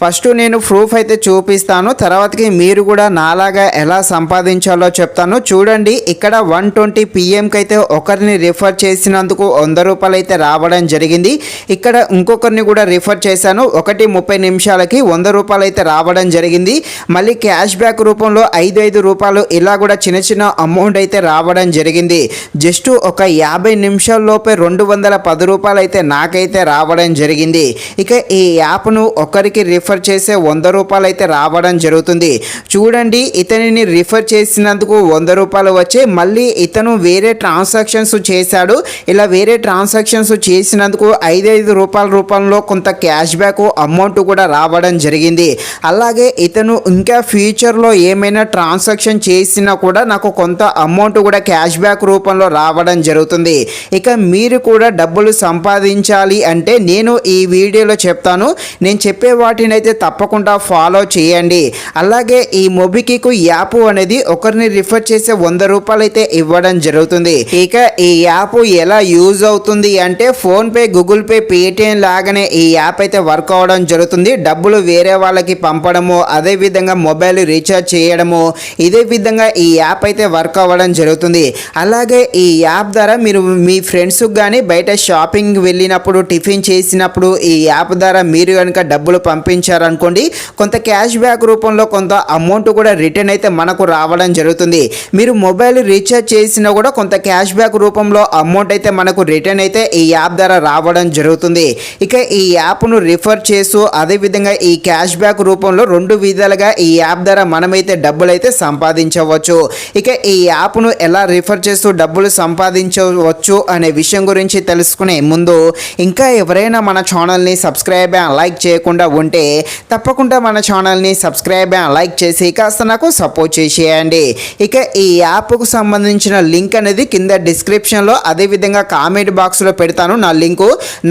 First నేను proof అయితే చూపిస్తాను, తర్వాతకి మీరు కూడా నాలాగా ఎలా సంపాదించాలో చెప్తాను. చూడండి, ఇక్కడ 120 PMకి అయితే ఒకరిని రిఫర్ చేసినందుకు 100 రూపాయలు అయితే రావడం జరిగింది. ఇక్కడ ఇంకొకరిని కూడా రిఫర్ చేశాను, 30 నిమిషాలకి 100 రూపాయలు అయితే రావడం జరిగింది. మళ్ళీ క్యాష్ బ్యాక్ రూపంలో 5 రూపాయలు ఇలా కూడా చిన్న చిన్న అమౌంట్ అయితే రావడం జరిగింది. జస్ట్ ఒక 50 నిమిషాల్లోపే 210 రూపాయలు అయితే నాకైతే రావడం జరిగింది. ఇక ఈ యాప్ను ఒకరికి రిఫర్ చేసే 100 రూపాయలు అయితే రావడం జరుగుతుంది. చూడండి, ఇతనిని రిఫర్ చేసినందుకు 100 రూపాయలు వచ్చి మళ్ళీ ఇతను వేరే ట్రాన్సాక్షన్స్ చేశాడు. ఇలా వేరే ట్రాన్సాక్షన్స్ చేసినందుకు 5 రూపాయల రూపంలో కొంత క్యాష్ బ్యాక్ అమౌంట్ కూడా రావడం జరిగింది. అలాగే ఇతను ఇంకా ఫ్యూచర్లో ఏమైనా ట్రాన్సాక్షన్ చేసినా కూడా నాకు కొంత అమౌంట్ కూడా క్యాష్ బ్యాక్ రూపంలో రావడం జరుగుతుంది. ఇక మీరు కూడా డబ్బులు సంపాదించాలి అంటే నేను ఈ వీడియోలో చెప్తాను. నేను చెప్పే వాటిని అయితే తప్పకుండా ఫాలో చేయండి. అలాగే ఈ మొబిక్విక్ యాప్ అనేది ఒకరిని రిఫర్ చేసే 100 రూపాయలు అయితే ఇవ్వడం జరుగుతుంది. ఇక ఈ యాప్ ఎలా యూజ్ అవుతుంది అంటే ఫోన్పే, గూగుల్ పే, పేటిఎం లాగానే ఈ యాప్ అయితే వర్క్ అవ్వడం జరుగుతుంది. డబ్బులు వేరే వాళ్ళకి పంపడము, అదే విధంగా మొబైల్ రీఛార్జ్ చేయడము, ఇదే విధంగా ఈ యాప్ అయితే వర్క్ అవ్వడం జరుగుతుంది. అలాగే ఈ యాప్ ద్వారా మీరు మీ ఫ్రెండ్స్కి కానీ బయట షాపింగ్ వెళ్ళినప్పుడు, టిఫిన్ చేసినప్పుడు ఈ యాప్ ద్వారా మీరు కనుక డబ్బులు పంపించారనుకోండి, కొంత క్యాష్ బ్యాక్ రూపంలో కొంత అమౌంట్ కూడా రిటర్న్ అయితే మనకు రావడం జరుగుతుంది. మీరు మొబైల్ రీఛార్జ్ చేసినా కూడా కొంత క్యాష్ బ్యాక్ రూపంలో అమౌంట్ అయితే మనకు రిటర్న్ అయితే ఈ యాప్ ద్వారా రావడం జరుగుతుంది. ఇక ఈ యాప్ను రిఫర్ చేస్తూ అదేవిధంగా ఈ క్యాష్ బ్యాక్ రూపంలో 2 విధాలుగా ఈ యాప్ ద్వారా మనమైతే డబ్బులు అయితే సంపాదించవచ్చు. ఇక ఈ యాప్ను ఎలా రిఫర్ చేస్తూ డబ్బులు సంపాదించవచ్చు అనే విషయం గురించి తెలుసుకునే ముందు ఇంకా ఎవరైనా మన ఛానల్ని సబ్స్క్రైబ్ అండ్ లైక్ చేయకుండా ఉంటే తప్పకుండా మన ఛానల్ని సబ్స్క్రైబ్ అండ్ లైక్ చేసి కాస్త నాకు సపోర్ట్ చేసేయండి. ఇక ఈ యాప్కు సంబంధించిన లింక్ అనేది కింద డిస్క్రిప్షన్లో అదేవిధంగా కామెంట్ బాక్స్లో పెడతాను.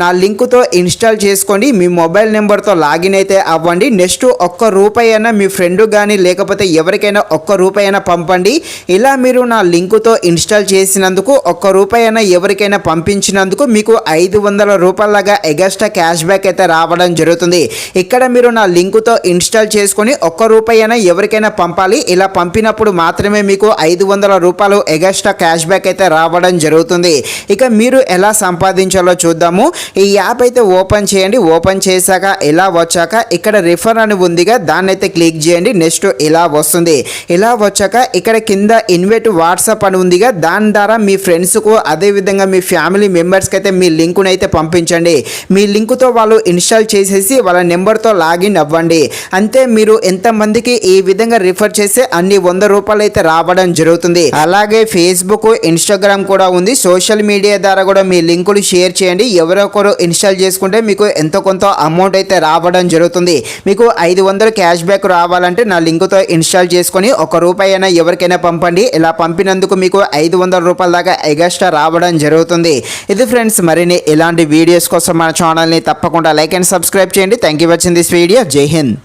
నా లింకుతో ఇన్స్టాల్ చేసుకోండి. మీ మొబైల్ నెంబర్తో లాగిన్ అయితే అవ్వండి. నెక్స్ట్ ₹1 అయినా మీ ఫ్రెండ్ కానీ లేకపోతే ఎవరికైనా ₹1 అయినా పంపండి. ఇలా మీరు నా లింకుతో ఇన్స్టాల్ చేసినందుకు ₹1 అయినా ఎవరికైనా పంపించినందుకు మీకు 500 రూపాయలగా ఎగస్ట్రా క్యాష్ బ్యాక్ అయితే రావడం జరుగుతుంది. ఇక్కడ మీరు నా లింకుతో ఇన్స్టాల్ చేసుకొని ₹1 అయినా ఎవరికైనా పంపాలి. ఇలా పంపినప్పుడు మాత్రమే మీకు 500 రూపాయలు ఎగస్ట్రా క్యాష్ బ్యాక్ అయితే రావడం జరుగుతుంది. ఇక మీరు ఎలా సంపాదించాలో చూద్దాము. ఈ యాప్ అయితే ఓపెన్ చేయండి. ఓపెన్ చేశాక ఇలా వచ్చాక ఇక్కడ రిఫర్ అని ఉందిగా, దాన్ని అయితే క్లిక్ చేయండి. నెక్స్ట్ ఇలా వస్తుంది. ఇలా వచ్చాక ఇక్కడ కింద ఇన్వైట్ వాట్సాప్ అని ఉందిగా, దాని ద్వారా మీ ఫ్రెండ్స్కు అదేవిధంగా మీ ఫ్యామిలీ మెంబర్స్కి అయితే మీ లింకును అయితే పంపించండి. మీ లింకుతో వాళ్ళు ఇన్స్టాల్ చేసేసి వాళ్ళ నెంబర్తో లాగిన్ అవ్వండి. అంతే, మీరు ఎంతమందికి ఈ విధంగా రిఫర్ చేస్తే అన్ని 100 రూపాయలు అయితే రావడం జరుగుతుంది. అలాగే ఫేస్బుక్, ఇన్స్టాగ్రామ్ కూడా ఉంది. సోషల్ మీడియా ద్వారా కూడా మీ లింకులు షేర్ చేయండి. ఎవరొకరు ఇన్స్టాల్ చేసుకుంటే మీకు ఎంతో కొంత అమౌంట్ అయితే రావడం జరుగుతుంది. మీకు 500 క్యాష్ బ్యాక్ రావాలంటే నా లింకుతో ఇన్స్టాల్ చేసుకొని ₹1 అయినా ఎవరికైనా పంపండి. ఇలా పంపినందుకు మీకు 500 రూపాయల దాకా ఎగస్ట్రా రావడం జరుగుతుంది. ఇది ఫ్రెండ్స్, మరిన్ని ఇలాంటి వీడియోస్ కోసం మన ఛానల్ని తప్పకుండా లైక్ అండ్ సబ్స్క్రైబ్ చేయండి. Thank you watching this video. జై హింద్.